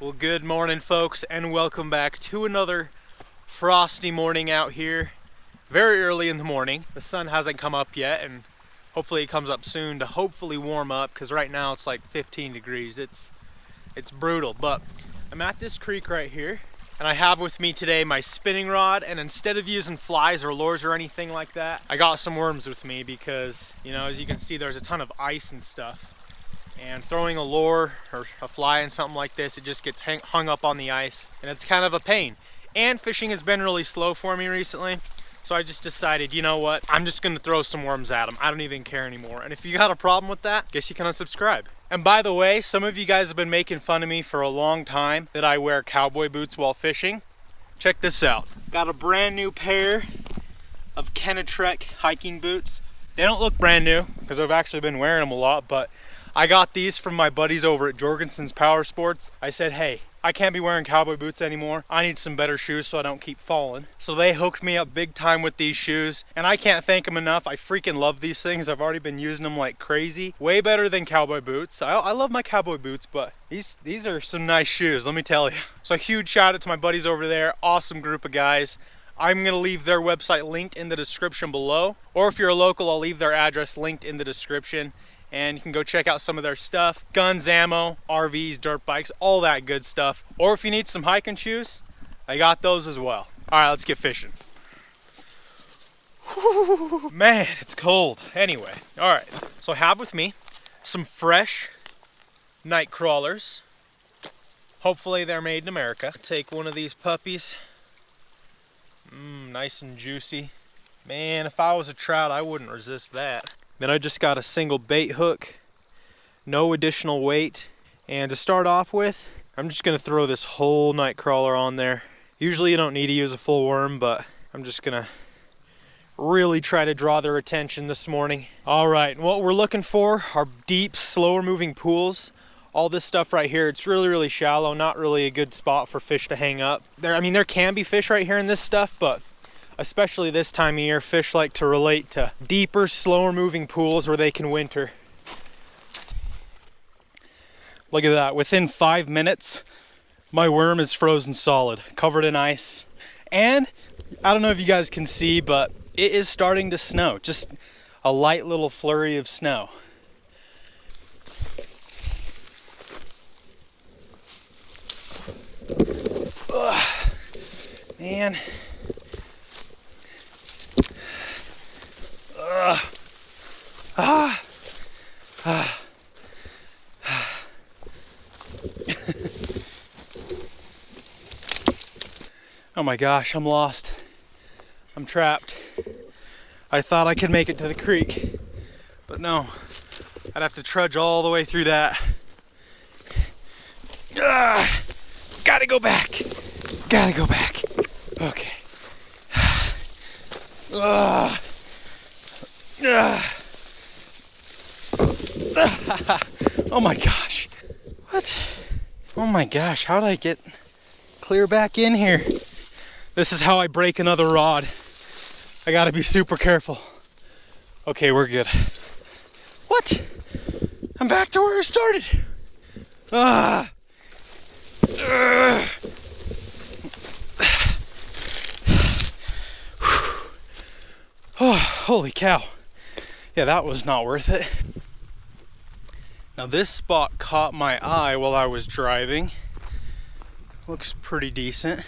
Well, good morning, folks, and welcome back to another frosty morning out here. Very early in the morning. The sun hasn't come up yet, and hopefully it comes up soon to hopefully warm up, because right now it's like 15 degrees. It's brutal, but I'm at this creek right here, and I have with me today my spinning rod, and instead of using flies or lures or anything like that, I got some worms with me because, you know, as you can see, there's a ton of ice and stuff. And throwing a lure or a fly in something like this, it just gets hung up on the ice, and it's kind of a pain. And fishing has been really slow for me recently, so I just decided, you know what, I'm just gonna throw some worms at them. I don't even care anymore. And if you got a problem with that, guess you can unsubscribe. And by the way, some of you guys have been making fun of me for a long time that I wear cowboy boots while fishing. Check this out. Got a brand new pair of Trek hiking boots. They don't look brand new because I've actually been wearing them a lot, but I got these from my buddies over at Jorgensen's Power Sports. I said, hey, I can't be wearing cowboy boots anymore. I need some better shoes so I don't keep falling. So they hooked me up big time with these shoes, and I can't thank them enough. I freaking love these things. I've already been using them like crazy. Way better than cowboy boots. I love my cowboy boots, but these are some nice shoes, let me tell you. So a huge shout out to my buddies over there. Awesome group of guys. I'm gonna leave their website linked in the description below, or if you're a local, I'll leave their address linked in the description. And you can go check out some of their stuff. Guns, ammo, RVs, dirt bikes, all that good stuff. Or if you need some hiking shoes, I got those as well. All right, let's get fishing. Whew, man, it's cold. Anyway, all right. So I have with me some fresh night crawlers. Hopefully they're made in America. Take one of these puppies. Nice and juicy. Man, if I was a trout, I wouldn't resist that. Then I just got a single bait hook, no additional weight. And to start off with, I'm just gonna throw this whole night crawler on there. Usually you don't need to use a full worm, but I'm just gonna really try to draw their attention this morning. All right, what we're looking for are deep, slower moving pools. All this stuff right here, it's really, really shallow, not really a good spot for fish to hang up. There can be fish right here in this stuff, but especially this time of year, fish like to relate to deeper, slower moving pools where they can winter. Look at that, within 5 minutes, my worm is frozen solid, covered in ice. And I don't know if you guys can see, but it is starting to snow, just a light little flurry of snow. Ugh, man. Oh my gosh, I'm lost. I'm trapped. I thought I could make it to the creek, but no. I'd have to trudge all the way through that. Gotta go back. Gotta go back. Okay. Oh my gosh. What? Oh my gosh, how did I get clear back in here? This is how I break another rod. I gotta be super careful. Okay, we're good. What? I'm back to where I started. Oh, holy cow. Yeah, that was not worth it. Now this spot caught my eye while I was driving. Looks pretty decent.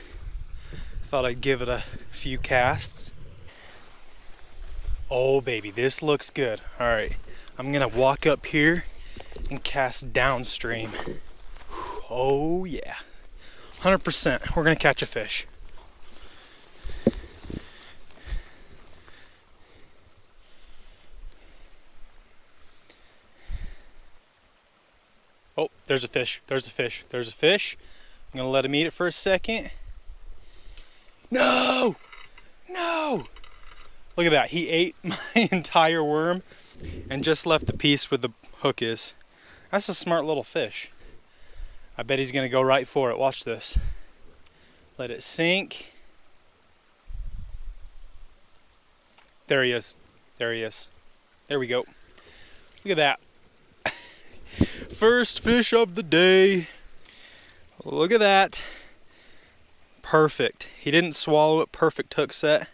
Thought I'd give it a few casts. Oh baby, this looks good. All right, I'm gonna walk up here and cast downstream. Oh yeah, 100%, we're gonna catch a fish. Oh, there's a fish, there's a fish, there's a fish. I'm gonna let him eat it for a second. No! No! Look at that, he ate my entire worm and just left the piece where the hook is. That's a smart little fish. I bet he's gonna go right for it, watch this. Let it sink. There he is, there he is. There we go. Look at that. First fish of the day. Look at that. Perfect. He didn't swallow it. Perfect hook set.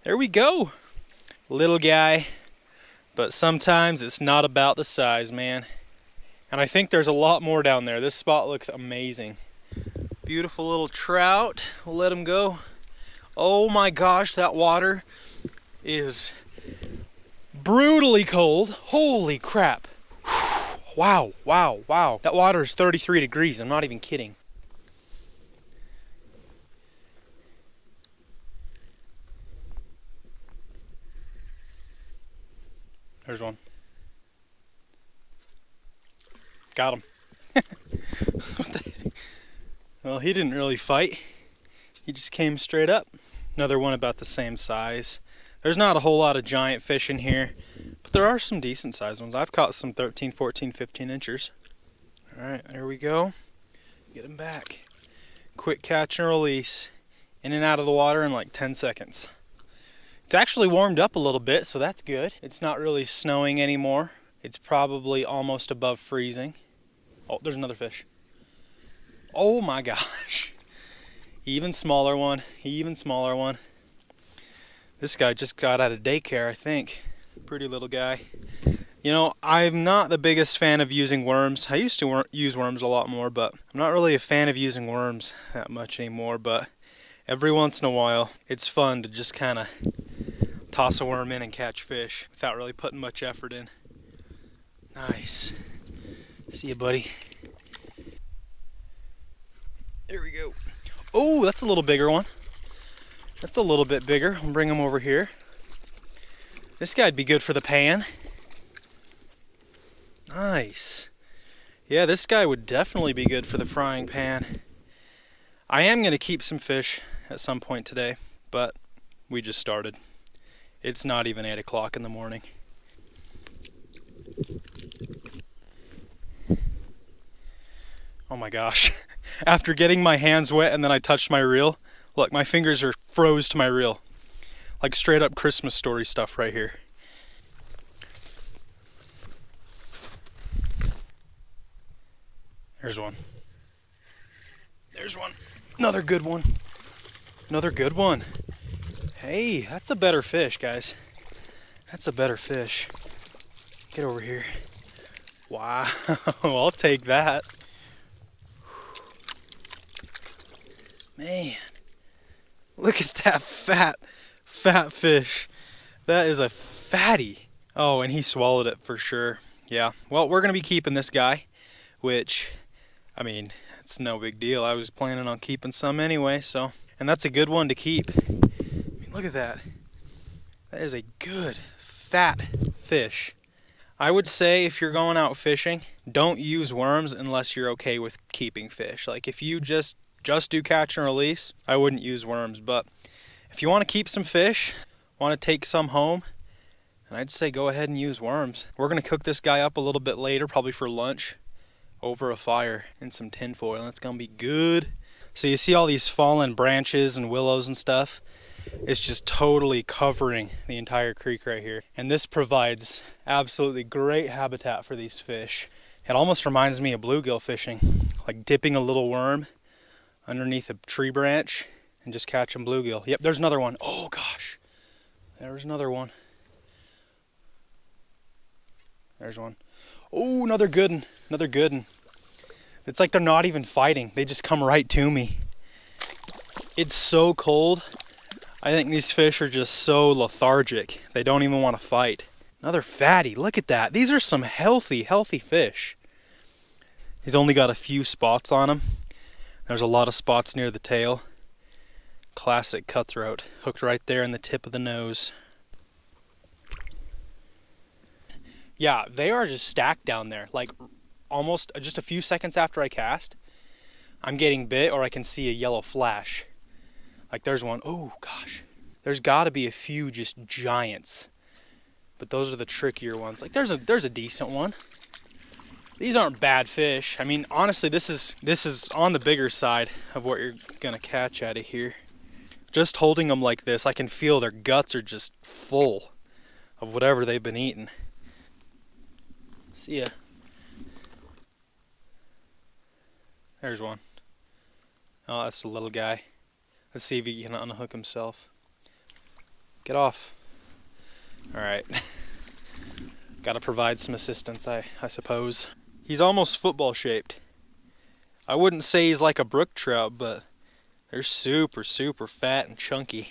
There we go. Little guy. But sometimes it's not about the size, man. And I think there's a lot more down there. This spot looks amazing. Beautiful little trout. We'll let him go. Oh my gosh, that water is brutally cold. Holy crap. Wow, wow, wow. That water is 33 degrees. I'm not even kidding. There's one. Got him. Well, he didn't really fight. He just came straight up. Another one about the same size. There's not a whole lot of giant fish in here, but there are some decent sized ones. I've caught some 13, 14, 15 inchers. All right, there we go. Get him back. Quick catch and release. In and out of the water in like 10 seconds. It's actually warmed up a little bit, so that's good. It's not really snowing anymore. It's probably almost above freezing. Oh, there's another fish. Oh my gosh. Even smaller one, even smaller one. This guy just got out of daycare, I think. Pretty little guy. You know, I'm not the biggest fan of using worms. I used to use worms a lot more, but I'm not really a fan of using worms that much anymore. But every once in a while, it's fun to just kind of toss a worm in and catch fish without really putting much effort in. Nice. See you, buddy. There we go. Oh, that's a little bigger one. That's a little bit bigger. I'll bring him over here. This guy'd be good for the pan. Nice. Yeah, this guy would definitely be good for the frying pan. I am going to keep some fish at some point today, but we just started. It's not even 8 o'clock in the morning. Oh my gosh. After getting my hands wet and then I touched my reel, look, my fingers are froze to my reel. Like straight up Christmas story stuff right here. There's one. There's one. Another good one. Another good one. Hey, that's a better fish, guys. That's a better fish. Get over here. Wow, I'll take that. Man, look at that fat fish. That is a fatty. Oh, and he swallowed it for sure. Yeah, well, we're going to be keeping this guy, which, I mean, it's no big deal. I was planning on keeping some anyway, so. And that's a good one to keep. I mean, look at that. That is a good, fat fish. I would say if you're going out fishing, don't use worms unless you're okay with keeping fish. Like if you just do catch and release, I wouldn't use worms. But if you want to keep some fish, want to take some home, and I'd say go ahead and use worms. We're going to cook this guy up a little bit later, probably for lunch, over a fire in some tin foil. That's going to be good. So you see all these fallen branches and willows and stuff? It's just totally covering the entire creek right here. And this provides absolutely great habitat for these fish. It almost reminds me of bluegill fishing, like dipping a little worm underneath a tree branch and just catching bluegill. Yep, there's another one. Oh gosh, there's another one. There's one. Oh, another good one, another good one. It's like they're not even fighting. They just come right to me. It's so cold. I think these fish are just so lethargic. They don't even want to fight. Another fatty, look at that. These are some healthy fish. He's only got a few spots on him. There's a lot of spots near the tail. Classic cutthroat, hooked right there in the tip of the nose. Yeah, they are just stacked down there. Like almost just a few seconds after I cast, I'm getting bit or I can see a yellow flash. Like there's one. Oh gosh, there's got to be a few just giants, but those are the trickier ones. Like there's a decent one. These aren't bad fish. I mean, honestly, this is on the bigger side of what you're gonna catch out of here. Just holding them like this, I can feel their guts are just full of whatever they've been eating. See ya. There's one. Oh, that's the little guy. Let's see if he can unhook himself. Get off. Alright. Gotta provide some assistance, I suppose. He's almost football shaped. I wouldn't say he's like a brook trout, but they're super, super fat and chunky.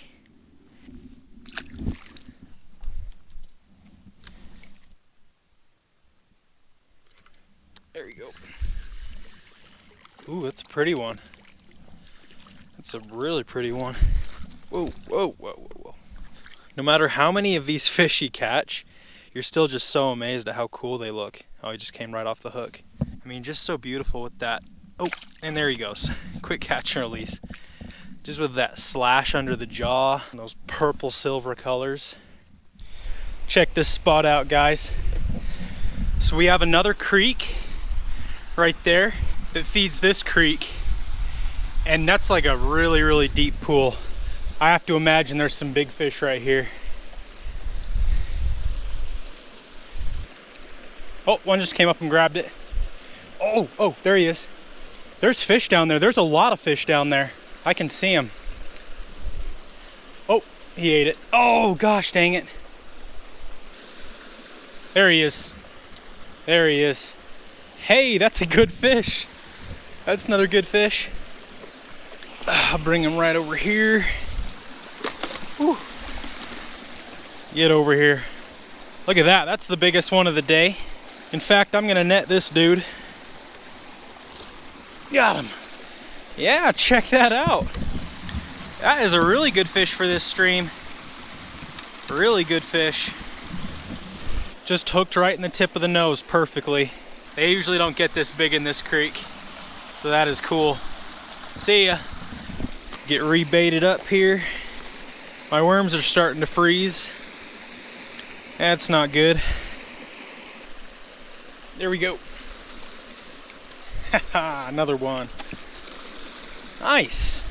There you go. Ooh, that's a pretty one. That's a really pretty one. Whoa, whoa, whoa, whoa, whoa. No matter how many of these fish you catch, you're still just so amazed at how cool they look. Oh, he just came right off the hook. I mean, just so beautiful with that. Oh, and there he goes. Quick catch and release. Just with that slash under the jaw and those purple silver colors. Check this spot out, guys. So we have another creek right there that feeds this creek, and that's like a really, really deep pool. I have to imagine there's some big fish right here. Oh, one just came up and grabbed it. Oh, there he is. There's fish down there. There's a lot of fish down there. I can see him. Oh, he ate it. Oh, gosh dang it. There he is. There he is. Hey, that's a good fish. That's another good fish. I'll bring him right over here. Whew. Get over here. Look at that. That's the biggest one of the day. In fact, I'm gonna net this dude. Got him. Yeah, check that out. That is a really good fish for this stream. Really good fish. Just hooked right in the tip of the nose perfectly. They usually don't get this big in this creek, so that is cool. See ya. Get rebaited up here. My worms are starting to freeze. That's not good. There we go. Haha, another one. Nice.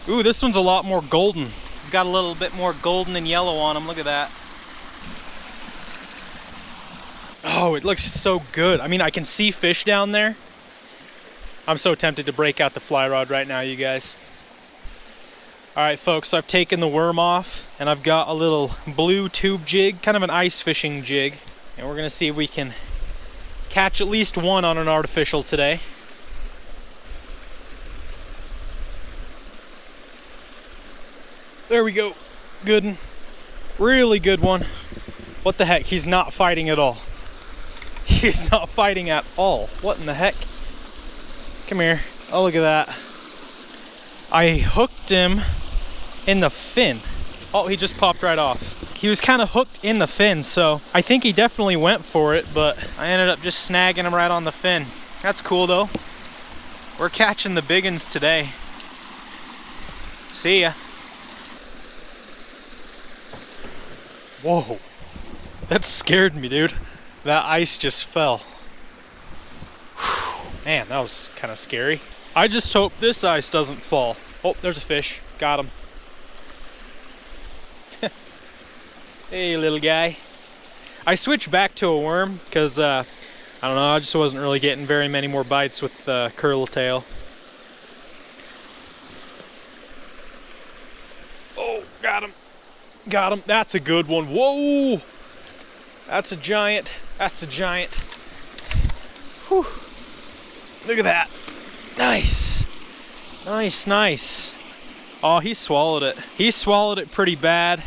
Ooh, this one's a lot more golden. He's got a little bit more golden and yellow on him. Look at that. Oh, it looks so good. I mean, I can see fish down there. I'm so tempted to break out the fly rod right now, you guys. All right, folks, so I've taken the worm off, and I've got a little blue tube jig, kind of an ice fishing jig. And we're gonna see if we can catch at least one on an artificial today. There we go. Good one. Really good one. What the heck? He's not fighting at all. He's not fighting at all. What in the heck? Come here. Oh, look at that. I hooked him in the fin. Oh, he just popped right off. He was kind of hooked in the fin, so I think he definitely went for it, but I ended up just snagging him right on the fin. That's cool, though. We're catching the big uns today. See ya. Whoa. That scared me, dude. That ice just fell. Whew. Man, that was kind of scary. I just hope this ice doesn't fall. Oh, there's a fish. Got him. Hey, little guy. I switched back to a worm because, I don't know, I just wasn't really getting very many more bites with curl tail. Oh, got him. Got him. That's a good one. Whoa! That's a giant. That's a giant. Whew. Look at that. Nice. Nice, nice. Oh, he swallowed it. He swallowed it pretty bad.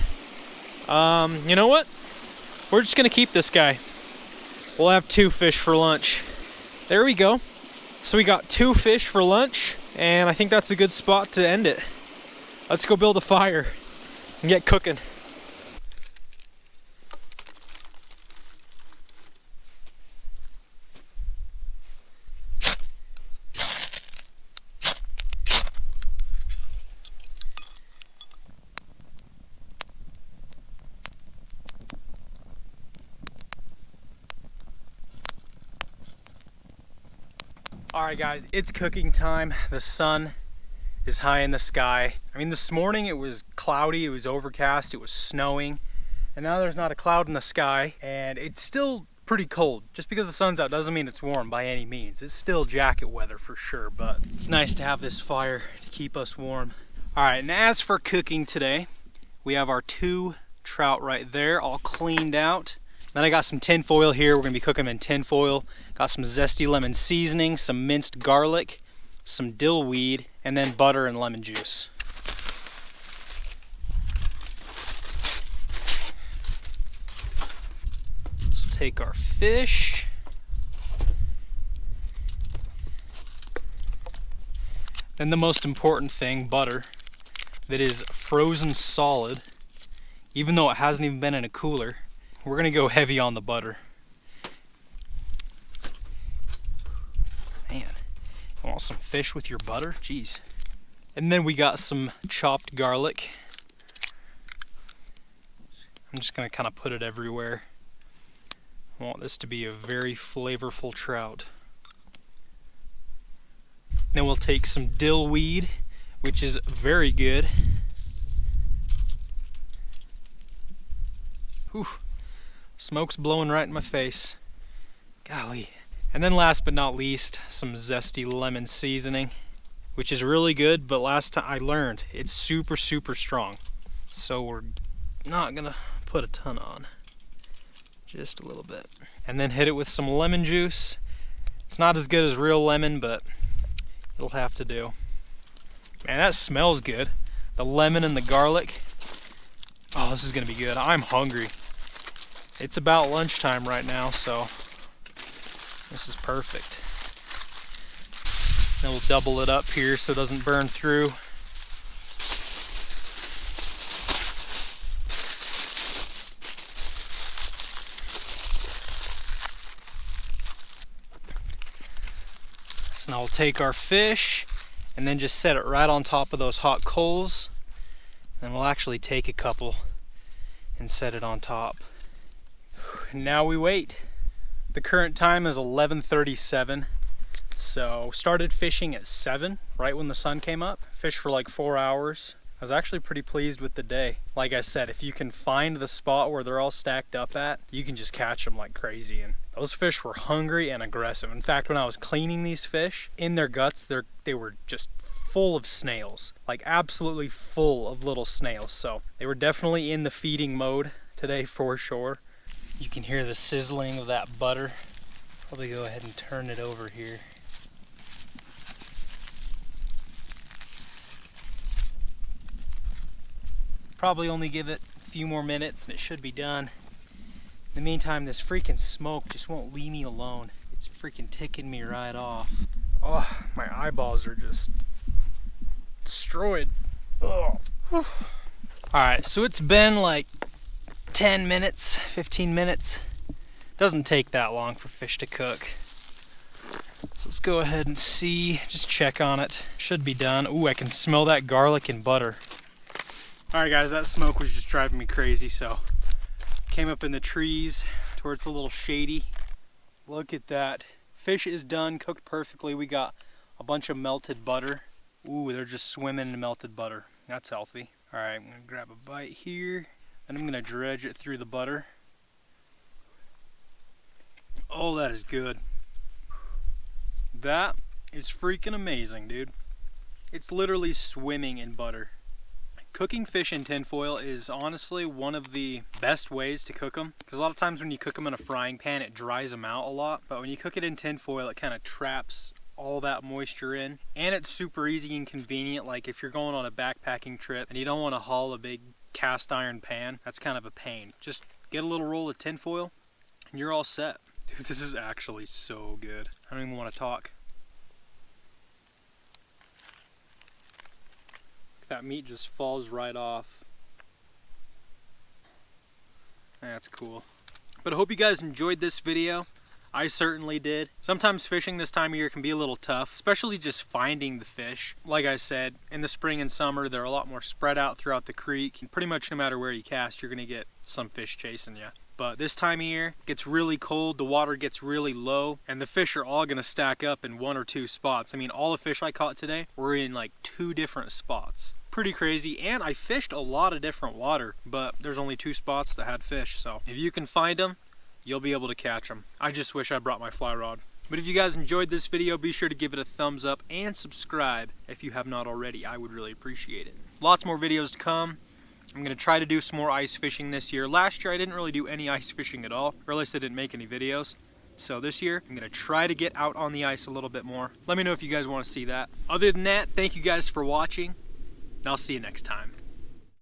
You know what? We're just gonna keep this guy. We'll have 2 fish for lunch. There we go. So we got 2 fish for lunch, and I think that's a good spot to end it. Let's go build a fire and get cooking. Alright guys, it's cooking time. The sun is high in the sky. I mean, this morning it was cloudy, it was overcast, it was snowing, and now there's not a cloud in the sky, and it's still pretty cold. Just because the sun's out doesn't mean it's warm by any means. It's still jacket weather for sure, but it's nice to have this fire to keep us warm. All right, and as for cooking today, we have our 2 trout right there, all cleaned out. Then I got some tin foil here. We're gonna be cooking them in tin foil. Got some zesty lemon seasoning, some minced garlic, some dill weed, and then butter and lemon juice. Take our fish. Then the most important thing, butter, that is frozen solid, even though it hasn't even been in a cooler. We're gonna go heavy on the butter. Man, you want some fish with your butter? Jeez. And then we got some chopped garlic. I'm just gonna kind of put it everywhere. I want this to be a very flavorful trout. Then we'll take some dill weed, which is very good. Whew. Smoke's blowing right in my face. Golly. And then last but not least, some zesty lemon seasoning, which is really good, but last time I learned it's super, super strong. So we're not gonna put a ton on. Just a little bit. And then hit it with some lemon juice. It's not as good as real lemon, but it'll have to do. Man, that smells good. The lemon and the garlic. Oh, this is gonna be good. I'm hungry. It's about lunchtime right now, so this is perfect. Then we'll double it up here so it doesn't burn through. Now we'll take our fish and then just set it right on top of those hot coals. And we'll actually take a couple and set it on top. Now we wait. The current time is 11:37. So started fishing at 7, right when the sun came up. Fished for like 4 hours. I was actually pretty pleased with the day. Like I said, if you can find the spot where they're all stacked up at, you can just catch them like crazy. And those fish were hungry and aggressive. In fact, when I was cleaning these fish, in their guts, they were just full of snails. Like absolutely full of little snails. So they were definitely in the feeding mode today for sure. You can hear the sizzling of that butter. Probably go ahead and turn it over here. Probably only give it a few more minutes and it should be done. In the meantime, this freaking smoke just won't leave me alone. It's freaking ticking me right off. Oh, my eyeballs are just destroyed. Oh. Alright, so it's been like 10 minutes, 15 minutes. Doesn't take that long for fish to cook. So let's go ahead and see, just check on it. Should be done. Ooh, I can smell that garlic and butter. Alright guys, that smoke was just driving me crazy, so came up in the trees to where it's a little shady. Look at that. Fish is done, cooked perfectly. We got a bunch of melted butter. Ooh, they're just swimming in melted butter. That's healthy. Alright, I'm gonna grab a bite here. Then I'm gonna dredge it through the butter. Oh, that is good. That is freaking amazing, dude. It's literally swimming in butter. Cooking fish in tinfoil is honestly one of the best ways to cook them, because a lot of times when you cook them in a frying pan it dries them out a lot, but when you cook it in tinfoil it kind of traps all that moisture in, and it's super easy and convenient. Like if you're going on a backpacking trip and you don't want to haul a big cast iron pan, that's kind of a pain. Just get a little roll of tinfoil and you're all set. Dude, this is actually so good. I don't even want to talk. That meat just falls right off. That's cool. But I hope you guys enjoyed this video. I certainly did. Sometimes fishing this time of year can be a little tough, especially just finding the fish. Like I said, in the spring and summer, they're a lot more spread out throughout the creek. And pretty much no matter where you cast, you're gonna get some fish chasing you. But this time of year, it gets really cold, the water gets really low, and the fish are all gonna stack up in 1 or 2 spots. I mean, all the fish I caught today were in like 2 different spots. Pretty crazy, and I fished a lot of different water, but there's only 2 spots that had fish, so if you can find them, you'll be able to catch them. I just wish I brought my fly rod. But if you guys enjoyed this video, be sure to give it a thumbs up and subscribe if you have not already. I would really appreciate it. Lots more videos to come. I'm going to try to do some more ice fishing this year. Last year I didn't really do any ice fishing at all, or at least I didn't make any videos. So this year, I'm going to try to get out on the ice a little bit more. Let me know if you guys want to see that. Other than that, thank you guys for watching, and I'll see you next time.